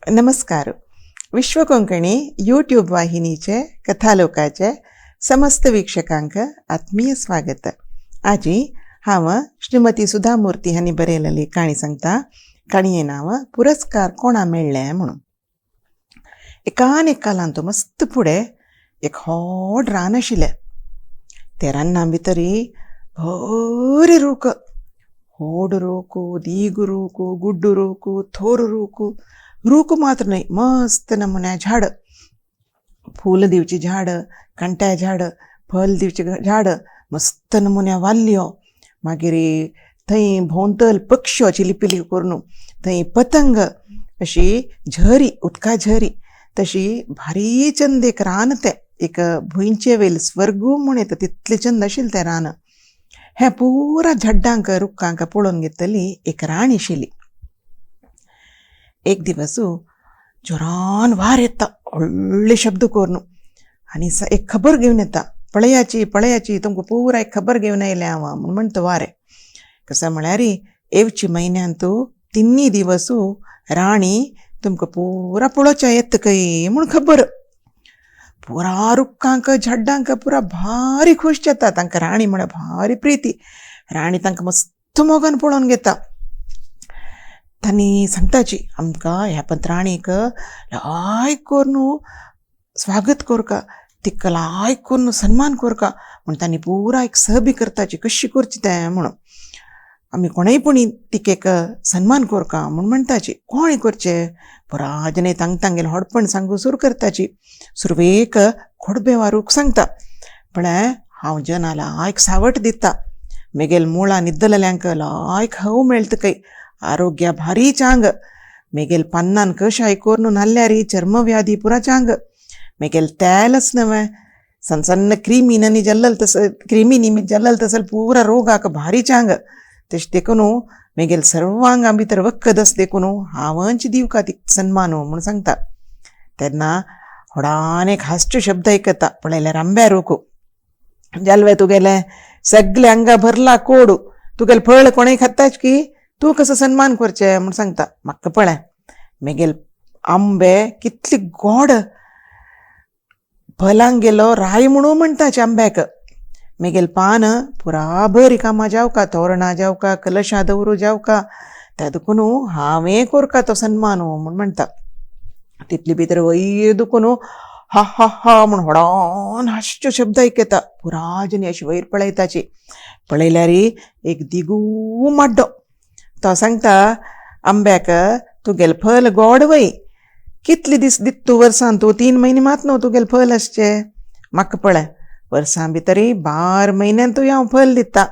नमस्कार. विश्व कोंकणी यूट्यूब वाहिनीचे कथालोकाचे समस्त वीक्षकांक आत्मीय स्वागत. आजी हांव श्रीमती सुधा मूर्ती हांणी बरयलेली काणी सांगता. काणये नांव पुरस्कार कोणा मेळ्ळे म्हणून. एकान एक कालांत मस्त फुडें एक व्हड रान आशिल्लें. त्या रान्ना भितरी बरे रूख, व्हड रूख, दीग रूख, गुड्ड रूख, थोर रूख मात्र न्हय, मस्त नमुन्या झाड, फूल दिवची झाड, कांट्या झाड, फल दिवची झाड, मस्त नमुन्या वाल्यो. मागीर थंय भोंवतल पक्ष्यो चिलिपिली करून, थंय पतंग, अशी झरी, उदका झरी, तशी भारी चंद एक रान. तें एक भुंयचे वयले स्वर्गू म्हण येता तितलें चंद आशिल्लें तें रान. हें पुरा झाडांक रुखांक पळोवन घेतली एक राणी आशिल्ली. एक दिवस जोरान वार येता, व्हडले शब्द करून, आनी एक खबर घेवन येता. पळयाची तुमकां पुरा एक खबर घेवन आयलें हांव म्हूण म्हणटा वारें. कसं म्हळ्यार येवची म्हयन्यांत 3 दिवस राणी तुमकां पुरा पळोवच्या येता खंय म्हूण खबर. पुरा रुखांक झाडांक पुरा भारी खूश जाता. तांकां राणी म्हळ्यार भारी प्रिती. राणी तांकां मस्त मोगान पळोवन घेता. तांणी सांगताची आमकां ह्या पत्राणीक लायक करून स्वागत करका, तिका लायक करून सन्मान करका म्हूण तांणी पुरा एक सहबी करताची. कशी करची तें म्हणून. आमी कोणय पूण तिकेक सन्मान करका म्हूण म्हणटाची. कोणय करचें पुरा जने तांगेलें होडपण सांगू सुरू करताची. सुरवेक खोडबे वारूक सांगता, म्हळ्यार हांव जना लायक सावट दिता. मेगेल मुळां निद्दलेल्यांक लायक हवू मेळटा खंय, आरोग्य भारी चांग. मेगेल पन्नान कशाय करून नाल्यार चर्मव्याधी पुरा चांग. मेगेल तेलच नवें सन्न सन्न क्रिमीनी जल्लल तसल पुरा रोगाक भारी चांग. तशें देखून मेगेल सर्वांगा भितर वखद देखून हांवच दिवका ती सन्मान म्हूण सांगता. तेन्ना व्हडान एक हास्य शब्द आयकता. पळयल्यार आंब्या रूख. जालवे तुगेलें सगळे अंगा भरला कोड, तुगेलें फळ कोणय खाताच की तूं कसो सन्मान करचें म्हूण सांगता. म्हाका पळय मेगेल आंबे कितले गोड, फलांक गेलो राय म्हणून म्हणटाचे आंब्याक. मेगेल पान पुरा बरी कामां जावका, तोरणां जावका, कलशां दवरूं जावका, त्या देखून हांवें करका तो सन्मान म्हूण म्हणटा. तितले भितर वयर दुखून हा हा हा म्हूण व्हडान हास्य शब्द आयकता. पुरा जनी अशी वयर पळयताची. पळयल्यार एक दिगू माड्डो. तो सांगता आंब्याक, तुगेलें फल गोड वय, कितले दीस दिता तूं वर्सान? तूं 3 म्हयने मात न्हू तुगेलें फल आसचें. म्हाका पळय वर्सां भितर 12 म्हयन्यान हांव फल दिता.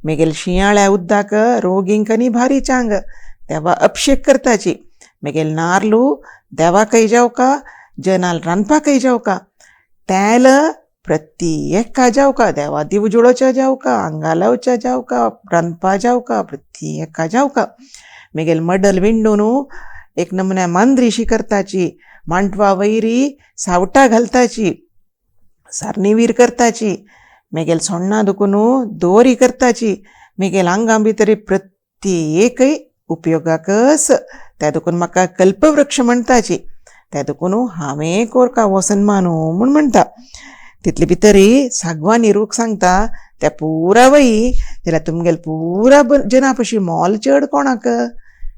मेगेल शिंयाळ्या उद्दाक रोगींक आनी भारी चांग. देवा अभिशेक करताची. मेगेल नारलू देवाकय जावका, जनाल रांदपाकय जावका, तेल प्रत्येका जावका, देवा दिव जुळोवच्या जावका, आंगा लावच्या जावका, रांदपा जावका, प्रत्येका जावका. मेगेल मडल विंडून एक नमुन्या मांद्रीशी करताची. मांडवा वयरी सावटा घालताची, सारणीवीर करताची. मेगेल सोण्णां दुखून दोरी करताची. मेगेल आंगां भितर प्रत्येकय उपयोगाकच. त्या देखून म्हाका कल्पवृक्ष म्हणटाची. त्या देखून हांवें कोरका हो सन्मान म्हूण म्हणटा. तितले भितर सागवानी रूख सांगता त्या पुरा वय जाल्यार तुमगेल पुरा जना पशी मोल चड कोणाक?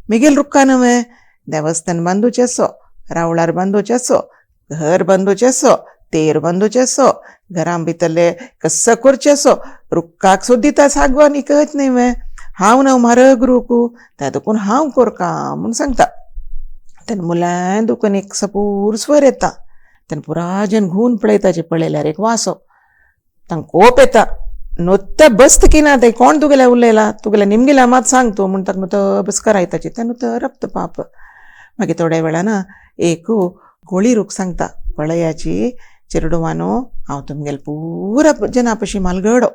मेगेल रुखां नवें. देवस्थान बांदूचें आसो, रावळार बांदूचें आसो, घर बांदूचें आसो, तेर बांदूचें आसो, घरां भितरले कस्स करचें आसो, रुखाक सोदिता सागवानी कच न्हय. हांव न्हय म्हारग रूख, त्या देखून हांव कोरका म्हूण सांगता. तेन्ना मुलां दुखून एक सपूर स्वर येता. तेन्ना पुरा जन घुवन पळयताचे. पळयल्यार एक वासो. तांकां कोप येता. नुत्त बस्त की ना ते कोण तुगेलें उलयला, तुगेलें निमगेल्या मात सांग तूं म्हूण ताका नुत्त बसकारायताची. तेन्ना नुत्त रप्त पाप. मागीर थोड्या वेळान एक गोळी रूख सांगता, पळयाची चिरडुवानो, हांव तुमगेले पुरा जना पशी मालगडो.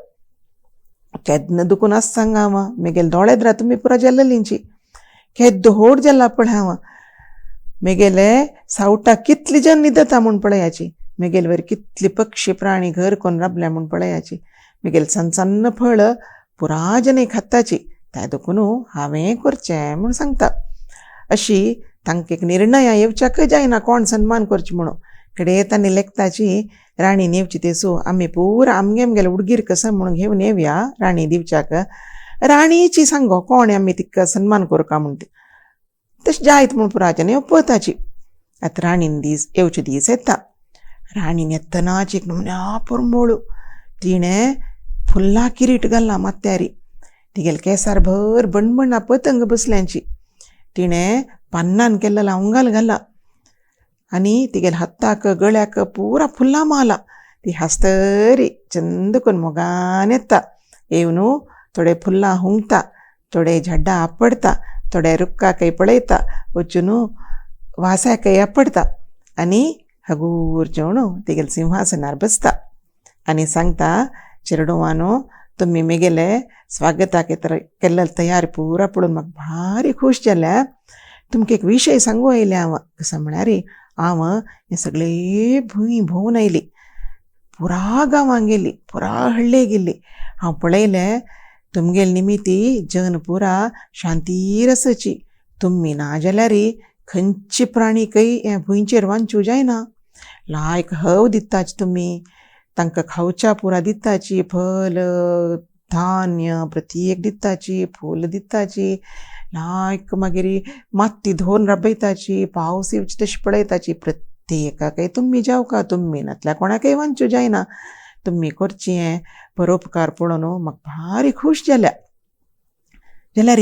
केन्ना दुखून आस सांग हांव. मेगेल दोळे द्रा तुमी पुरा जल्ललींची. केद्द होड जल्ला पळय हांव. मेगेले सावटा कितली जन न्हिदता म्हूण पळयाची. मेगेल वयर कितले पक्षी प्राणी घर कोन्न राबल्या म्हूण पळयाची. मेगेल सन्न फळ पुरा जने खाताची. त्या देखून हांवें करचें म्हूण सांगता. अशी तांकां एक निर्णय येवच्याकय जायना कोण सन्मान करचें म्हणून कडे तांणी लेखताची राणी नेवची तेसू आमी पुरा आमगेले उडगीर कसं म्हणून घेवन येवया राणी दिवच्याक राणीची सांगो कोण आमी तिका सन्मान करूं म्हण ती तशें जायत म्हूण पुराच्यान पळताची आतां राणीन दीस येवचे दीस येता राणीन येतनाच एक नमुन्या परमोळू तिणें फुल्लां किरीट घाल्ला माथ्यारी तिगेले केंसार भर बणबणा पतंग बसल्यांची तिणें पान्नान केल्लो लावंगाल घाला आनी तिगेले हत्ताक गळ्याक पुरा फुल्लां माला ती हास्तरी चंद करून मोगान येता येवन थोडे फुल्लां हुंगता थोडे झाड्डां आपडता थोडे रुक्काकय पळयता वचून वासाकय आपडता आनी हगूर जेवण तिगेले सिंहासनार बसता आनी सांगता चिरडोवानो तुमी मेगेले स्वागताक केल्ले तयारी पुरा पळोवन म्हाका भारी खूश जाल्या तुमकां एक विशय सांगू येयले हांव कसो म्हळ्यार हांव हे सगळे भूंय भोंवन आयली पुरा गांवांक गेली पुरा हळ्ळेक गेल्ली हांव पळयलें तुमगेले निमिती जन पुरा शांतीर आसची तुमी ना जाल्यार खंयचे प्राणीकय हे भुंयचेर वांचूं जायना लायक हव दिताची तुमी तांकां खावच्या पुरा दिताची फल धान्य प्रत्येक दिताची फूल दिताची लायक मागीर माती धोवन राबयताची पावस येवची तशी पळयताची प्रत्येकाकय तुमी जावका तुमी नातल्या कोणाकय वांचूं जायना तुमी करची हें परोपकार पळोवन म्हाका भारी खूश जाल्या जाल्यार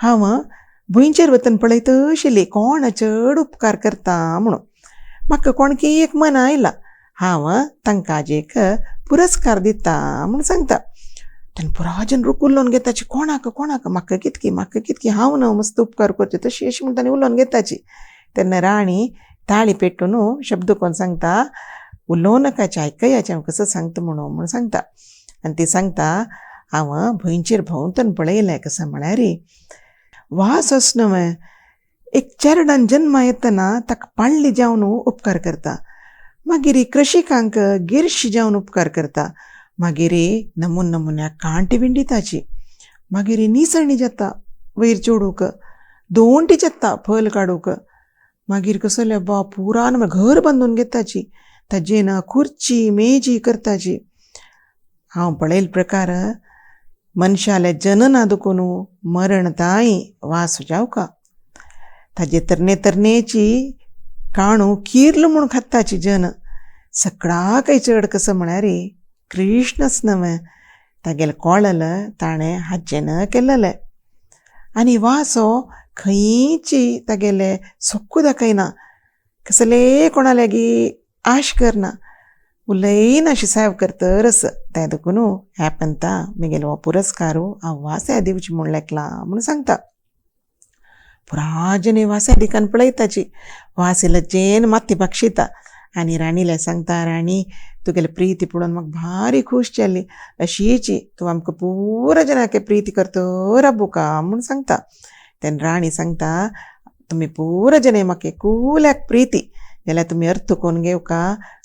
हांव भुंयचेर वतन पळयत आशिल्ली कोण चड उपकार करता म्हणून म्हाका कोणकी एक मन आयला हांव तांकां आजेक पुरस्कार दिता म्हूण सांगता तेन्ना पुरा जन रुकुल्लोन घेताची कोणाक म्हाका कितकी हांव न्हू मस्त उपकार करचे तशी अशी म्हण ताणें उलोवन घेताची तेन्ना राणी ताळी पेटून शब्द कोन्न सांगता उलोव नाकाचें आयकयाचें हांव कसो सांगता म्हणून सांगता आनी ती सांगता हांव भुंयचेर भोंवतन पळयलें कसो म्हळ्यार वास असनो एक चेरडान जल्मा येतना ताका पाळली जावन उपकार करता मागीर कृषिकांक गिरशी जावन उपकार करता मागीर नमुन्या कांटी विंडिताची मागीर निसणी जाता वयर चोडूक दोंटी जाता फल काडूक मागीर कसले बा पुरान घर बांदून घेताची ताजेन खुर्ची मेजी करताची हांव पळयले प्रकार मनशाले जनना दुखून मरण ताई वास जावका ताजे तरणेची काणू किर्ल म्हूण खाताची जन सगळाकय चड कसो म्हळ्यार कृष्णच न्हय तागेले कोळल ताणें हाजेन केल्लें आनी वासो खंयची तागेले सोक्कू दाखयना कसले कोणा लागीं आश करना उलयना अशी सेव करतरस तें देखून ह्या पंता म्हगेलो हो पुरस्कार हांव वास्या दिवची म्हूण लेखला म्हूण सांगता पुरा जनी वास्या दिकान पळयताची वास लज्जेन माती बक्षिता आनी राणीले सांगता राणी तुगेले प्रीती पळोवन म्हाका भारी खूश जाली अशीची तूं आमकां पुरा जनाके प्रीती करतो राबुका म्हूण सांगता तेन्ना राणी सांगता तुमी पुरा जने म्हाका कुल्याक प्रीती जाल्यार तुमी अर्थ कोन्न घेवका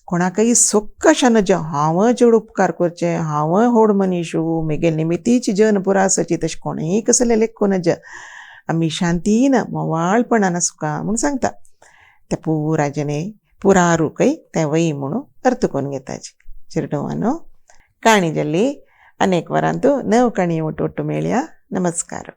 कोणाकय सोक्क अशें नज हांव चड उपकार करचें हांव व्हड मनीसू म्हगेले निमितीची जन पुरा आसची तशें कोणूय कसले लेख नज आमी शांतीन मोवाळपणान आसुका म्हूण सांगता ते पुरा जने पुरारूकय ते वय म्हणून अर्थ करून घेताची चिरडोवानो काणी जाल्ली अनेक वरांतू नव काणी ಒಟ್ಟು मेळया नमस्कार.